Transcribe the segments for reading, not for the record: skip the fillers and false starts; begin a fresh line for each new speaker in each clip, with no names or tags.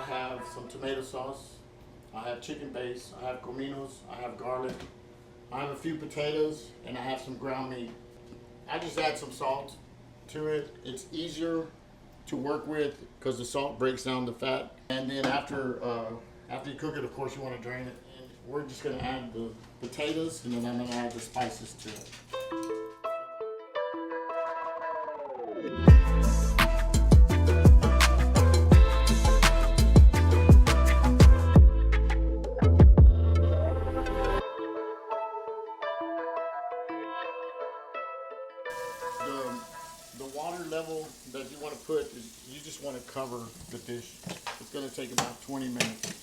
I have some tomato sauce, I have chicken base, I have cominos, I have garlic, I have a few potatoes, and I have some ground meat. I just add some salt to it. It's easier to work with because the salt breaks down the fat. And then after you cook it, of course, you want to drain it. And we're just going to add the potatoes, and then I'm going to add the spices to it. The water level that you want to put is you just want to cover the dish. It's going to take about 20 minutes.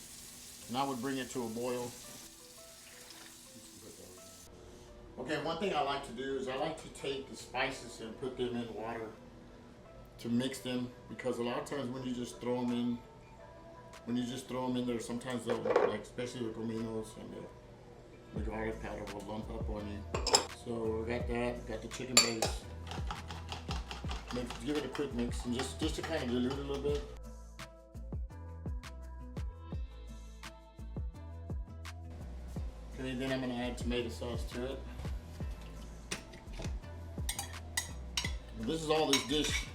And I would bring it to a boil. Okay, one thing I like to do is I like to take the spices and put them in water to mix them, because a lot of times when you just throw them in, there, sometimes they'll, like especially the cominos and the garlic powder will lump up on you. So we got that, got the chicken base. Give it a quick mix, and just to kind of dilute it a little bit. Okay, then I'm going to add tomato sauce to it. And this is all this dish.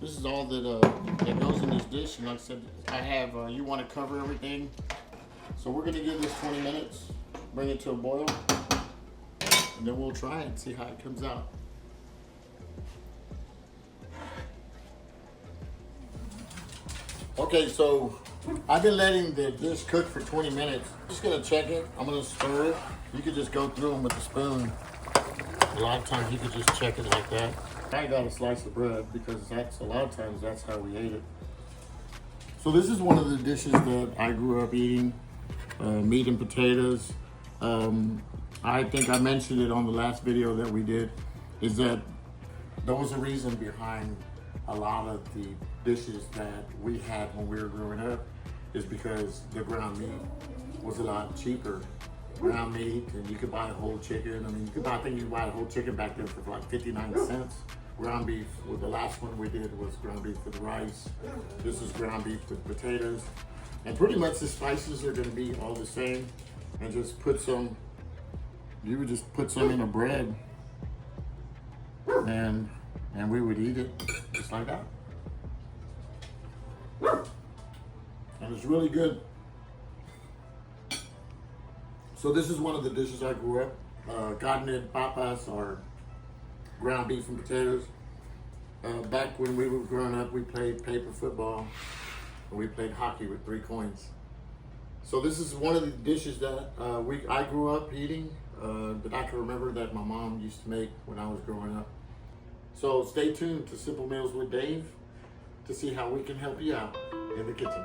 This is all that goes in this dish. And like I said, I have, you want to cover everything. So we're going to give this 20 minutes, bring it to a boil, and then we'll try it and see how it comes out. Okay, so I've been letting the dish cook for 20 minutes. I'm just gonna check it. I'm gonna stir it. You could just go through them with a spoon. A lot of times you could just check it like that. I got a slice of bread because a lot of times that's how we ate it. So this is one of the dishes that I grew up eating, meat and potatoes. I think I mentioned it on the last video that we did, is that there was a reason behind a lot of the dishes that we had when we were growing up, is because the ground meat was a lot cheaper. Ground meat, and you could buy a whole chicken. I mean, I think you could buy a whole chicken back then for like 59 cents. Ground beef, well, the last one we did was ground beef with rice. This is ground beef with potatoes. And pretty much the spices are gonna be all the same. And just put some, you would just put some in a bread, and we would eat it just like that. And it's really good. So this is one of the dishes I grew up. Carne papas, or ground beef and potatoes. Back when we were growing up, we played paper football, and we played hockey with 3 coins. So this is one of the dishes that I grew up eating, that I can remember that my mom used to make when I was growing up. So stay tuned to Simple Meals with Dave to see how we can help you out in the kitchen.